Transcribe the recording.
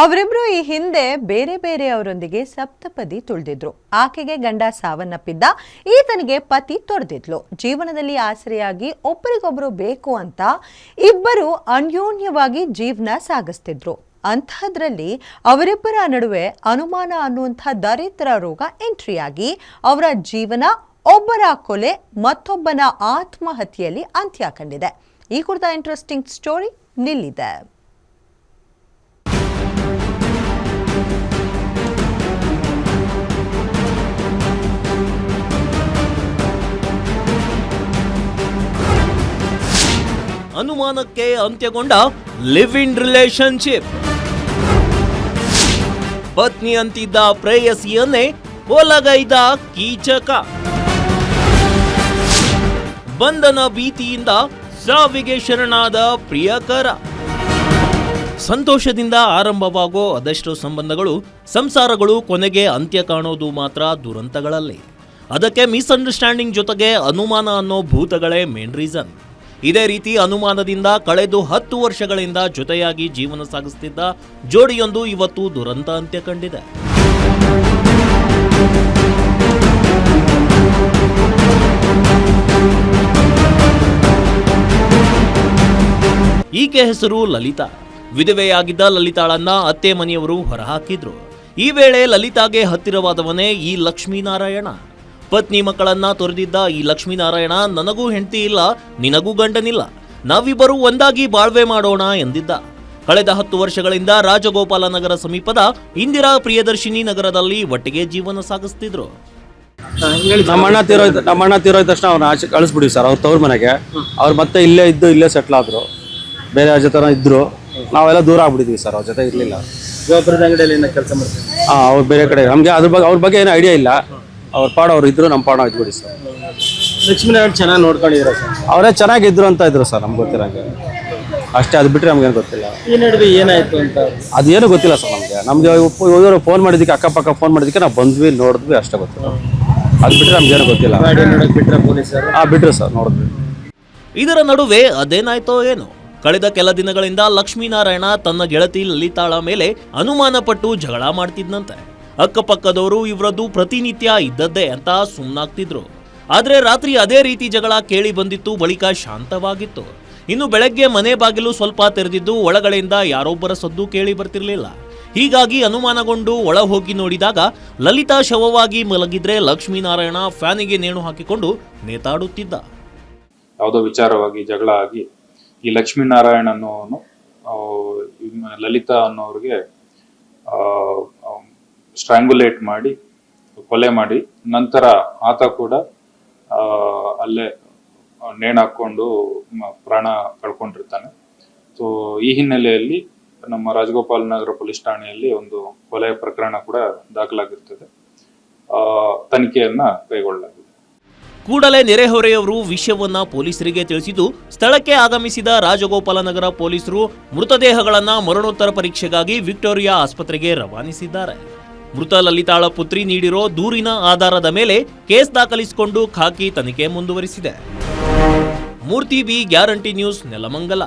ಅವರಿಬ್ರು ಈ ಹಿಂದೆ ಬೇರೆ ಬೇರೆಯವರೊಂದಿಗೆ ಸಪ್ತಪದಿ ತುಳಿದಿದ್ರು. ಆಕೆಗೆ ಗಂಡ ಸಾವನ್ನಪ್ಪಿದ್ದ, ಈತನಿಗೆ ಪತಿ ತೊರೆದಿದ್ಲು. ಜೀವನದಲ್ಲಿ ಆಸರೆಯಾಗಿ ಒಬ್ಬರಿಗೊಬ್ಬರು ಬೇಕು ಅಂತ ಇಬ್ಬರು ಅನ್ಯೋನ್ಯವಾಗಿ ಜೀವನ ಸಾಗಿಸ್ತಿದ್ರು. ಅಂಥದ್ರಲ್ಲಿ ಅವರಿಬ್ಬರ ನಡುವೆ ಅನುಮಾನ ಅನ್ನುವಂಥ ದರಿದ್ರ ರೋಗ ಎಂಟ್ರಿಯಾಗಿ ಅವರ ಜೀವನ ಒಬ್ಬರ ಕೊಲೆ ಮತ್ತೊಬ್ಬನ ಆತ್ಮಹತ್ಯೆಯಲ್ಲಿ ಅಂತ್ಯ ಕಂಡಿದೆ. ಈ ಕುರಿತ ಇಂಟ್ರೆಸ್ಟಿಂಗ್ ಸ್ಟೋರಿ ನಿಲ್ಲಿದೆ. ಅನುಮಾನಕ್ಕೆ ಅಂತ್ಯಗೊಂಡ ಲಿವ್ ಇನ್ ರಿಲೇಶನ್ಶಿಪ್. ಪತ್ನಿ ಅಂತಿದ್ದ ಪ್ರೇಯಸಿಯನ್ನೇ ಕೊಲಗೈದ ಕೀಚಕ. ಬಂಧನ ಭೀತಿಯಿಂದ ಸಾವಿಗೆ ಶರಣಾದ ಪ್ರಿಯಕರ. ಸಂತೋಷದಿಂದ ಆರಂಭವಾಗೋ ಅದೆಷ್ಟೋ ಸಂಬಂಧಗಳು, ಸಂಸಾರಗಳು ಕೊನೆಗೆ ಅಂತ್ಯ ಕಾಣೋದು ಮಾತ್ರ ದುರಂತಗಳಲ್ಲಿ. ಅದಕ್ಕೆ ಮಿಸ್ಅಂಡರ್ಸ್ಟ್ಯಾಂಡಿಂಗ್ ಜೊತೆಗೆ ಅನುಮಾನ ಅನ್ನೋ ಭೂತಗಳೇ ಮೇನ್ ರೀಸನ್. ಇದೇ ರೀತಿ ಅನುಮಾನದಿಂದ ಕಳೆದು 10 ವರ್ಷಗಳಿಂದ ಜೊತೆಯಾಗಿ ಜೀವನ ಸಾಗಿಸುತ್ತಿದ್ದ ಜೋಡಿಯೊಂದು ಇವತ್ತು ದುರಂತ ಅಂತ್ಯ ಕಂಡಿದೆ. ಈಕೆ ಹೆಸರು ಲಲಿತಾ. ವಿಧವೆಯಾಗಿದ್ದ ಲಲಿತಾಳನ್ನ ಅತ್ತೆ ಮನೆಯವರು ಹೊರಹಾಕಿದ್ರು. ಈ ವೇಳೆ ಲಲಿತಾಗೆ ಹತ್ತಿರವಾದವನೇ ಈ ಲಕ್ಷ್ಮೀನಾರಾಯಣ. ಪತ್ನಿ ಮಕ್ಕಳನ್ನ ತೊರೆದಿದ್ದ ಈ ಲಕ್ಷ್ಮೀನಾರಾಯಣ, ನನಗೂ ಹೆಂಡತಿ ಇಲ್ಲ, ನಿನಗೂ ಗಂಡನಿಲ್ಲ, ನಾವಿಬ್ಬರು ಒಂದಾಗಿ ಬಾಳ್ವೆ ಮಾಡೋಣ ಎಂದಿದ್ದ. ಕಳೆದ 10 ವರ್ಷಗಳಿಂದ ರಾಜಗೋಪಾಲ ನಗರ ಸಮೀಪದ ಇಂದಿರಾ ಪ್ರಿಯದರ್ಶಿನಿ ನಗರದಲ್ಲಿ ಒಟ್ಟಿಗೆ ಜೀವನ ಸಾಗಿಸ್ತಿದ್ರು. ನಮ್ಮ ಅಣ್ಣ ತೀರೋಯ್ದ ತಕ್ಷಣ ಅವ್ರನ್ನ ಆಚೆ ಕಳಿಸ್ಬಿಡಿ ಸರ್, ಅವ್ರ ತವ್ರ ಮನೆಗೆ. ಅವ್ರು ಮತ್ತೆ ಇಲ್ಲೇ ಸೆಟ್ಲ್ ಆದ್ರು. ಬೇರೆ ಅವ್ರ ಜೊತೆ ಇದ್ರು, ನಾವೆಲ್ಲ ದೂರ ಆಗ್ಬಿಟ್ಟಿದ್ವಿ ಸರ್, ಅವ್ರ ಜೊತೆ ಇರ್ಲಿಲ್ಲ. ಗೊಬ್ಬರದ ಅಂಗಡಿಯಲ್ಲಿ ಕೆಲಸ ಮಾಡ್ತೀವಿ. ಅವ್ರು ಬೇರೆ ಕಡೆ, ನಮ್ಗೆ ಅವ್ರ ಬಗ್ಗೆ ಏನೋ ಐಡಿಯಾ ಇಲ್ಲ. ಅವ್ರ ಪಾಡ ಅವ್ರು ಇದ್ರು, ನಮ್ಮ ಪಾಡ ಇದ್ಬಿಡಿ ಸರ್. ಲಕ್ಷ್ಮೀನಾರಾಯಣ ಚೆನ್ನಾಗಿ ನೋಡ್ಕೊಂಡಿದ್ರು ಸರ್. ಅವರೇ ಚೆನ್ನಾಗಿದ್ರು ಅಂತ ಇದ್ರು ಸರ್, ನಮ್ಗೆ ಗೊತ್ತಿರಂಗೆ ಅಷ್ಟೇ. ಅದು ಬಿಟ್ಟರೆ ನಮ್ಗೇನು ಗೊತ್ತಿಲ್ಲ. ಈ ನಡುವೆ ಏನಾಯ್ತು ಅಂತ ಅದೇನು ಗೊತ್ತಿಲ್ಲ ಸರ್ ನಮ್ಗೆ ಇವರು ಫೋನ್ ಮಾಡಿದ್ದಕ್ಕೆ, ಅಕ್ಕಪಕ್ಕ ಫೋನ್ ಮಾಡಿದ್ದಕ್ಕೆ ನಾವು ಬಂದ್ವಿ, ನೋಡಿದ್ವಿ, ಅಷ್ಟೇ ಗೊತ್ತಿಲ್ಲ. ಅದು ಬಿಟ್ಟರೆ ನಮ್ಗೇನು ಗೊತ್ತಿಲ್ಲ. ಬಿಟ್ರೆ ಪೊಲೀಸರು ಬಿಟ್ರು ಸರ್, ನೋಡಿದ್ವಿ. ಇದರ ನಡುವೆ ಅದೇನಾಯ್ತೋ ಏನೋ, ಕಳೆದ ಕೆಲ ದಿನಗಳಿಂದ ಲಕ್ಷ್ಮೀನಾರಾಯಣ ತನ್ನ ಗೆಳತಿ ಲಲಿತಾಳ ಮೇಲೆ ಅನುಮಾನ ಪಟ್ಟು ಜಗಳ ಮಾಡ್ತಿದ್ನಂತೆ. ಅಕ್ಕಪಕ್ಕದವರು ಇವರದ್ದು ಪ್ರತಿನಿತ್ಯ ಇದ್ದದ್ದೇ ಅಂತ ಸುಮ್ಮನಾಗ್ತಿದ್ರು. ಆದ್ರೆ ರಾತ್ರಿ ಅದೇ ರೀತಿ ಜಗಳ ಕೇಳಿ ಬಂದಿತ್ತು, ಬಳಿಕ ಶಾಂತವಾಗಿತ್ತು. ಇನ್ನು ಬೆಳಗ್ಗೆ ಮನೆ ಬಾಗಿಲು ಸ್ವಲ್ಪ ತೆರೆದಿದ್ದು ಒಳಗಡೆಯಿಂದ ಯಾರೊಬ್ಬರ ಸದ್ದು ಕೇಳಿ ಬರ್ತಿರ್ಲಿಲ್ಲ. ಹೀಗಾಗಿ ಅನುಮಾನಗೊಂಡು ಒಳ ಹೋಗಿ ನೋಡಿದಾಗ ಲಲಿತಾ ಶವವಾಗಿ ಮಲಗಿದ್ರೆ ಲಕ್ಷ್ಮೀನಾರಾಯಣ ಫ್ಯಾನಿಗೆ ನೇಣು ಹಾಕಿಕೊಂಡು ನೇತಾಡುತ್ತಿದ್ದ. ಯಾವುದೋ ವಿಚಾರವಾಗಿ ಜಗಳ ಆಗಿ ಈ ಲಕ್ಷ್ಮೀನಾರಾಯಣ ಅನ್ನೋನು ಲಲಿತಾ ಅನ್ನೋರಿಗೆ ಸ್ಟ್ರಾಂಗುಲೇಟ್ ಮಾಡಿ ಕೊಲೆ ಮಾಡಿ, ನಂತರ ಆತ ಕೂಡ ಅಲ್ಲೇ ನೇಣು ಹಾಕೊಂಡು ಪ್ರಾಣ ಕಳ್ಕೊಂಡಿರ್ತಾನೆ. ಸೊ ಈ ಹಿನ್ನೆಲೆಯಲ್ಲಿ ನಮ್ಮ ರಾಜಗೋಪಾಲ ನಗರ ಪೊಲೀಸ್ ಠಾಣೆಯಲ್ಲಿ ಒಂದು ಕೊಲೆ ಪ್ರಕರಣ ಕೂಡ ದಾಖಲಾಗಿರ್ತದೆ. ತನಿಖೆಯನ್ನ ಕೈಗೊಳ್ಳಲಾಗಿದೆ. ಕೂಡಲೇ ನೆರೆಹೊರೆಯವರು ವಿಷಯವನ್ನ ಪೊಲೀಸರಿಗೆ ತಿಳಿಸಿದ್ದು, ಸ್ಥಳಕ್ಕೆ ಆಗಮಿಸಿದ ರಾಜಗೋಪಾಲ ನಗರ ಪೊಲೀಸರು ಮೃತದೇಹಗಳನ್ನ ಮರಣೋತ್ತರ ಪರೀಕ್ಷೆಗಾಗಿ ವಿಕ್ಟೋರಿಯಾ ಆಸ್ಪತ್ರೆಗೆ ರವಾನಿಸಿದ್ದಾರೆ. ಮೃತ ಲಲಿತಾಳ ಪುತ್ರಿ ನೀಡಿರೋ ದೂರಿನ ಆಧಾರದ ಮೇಲೆ ಕೇಸ್ ದಾಖಲಿಸಿಕೊಂಡು ಖಾಕಿ ತನಿಖೆ ಮುಂದುವರಿಸಿದೆ. ಮೂರ್ತಿ ಬಿ, ಗ್ಯಾರಂಟಿ ನ್ಯೂಸ್, ನೆಲಮಂಗಲ.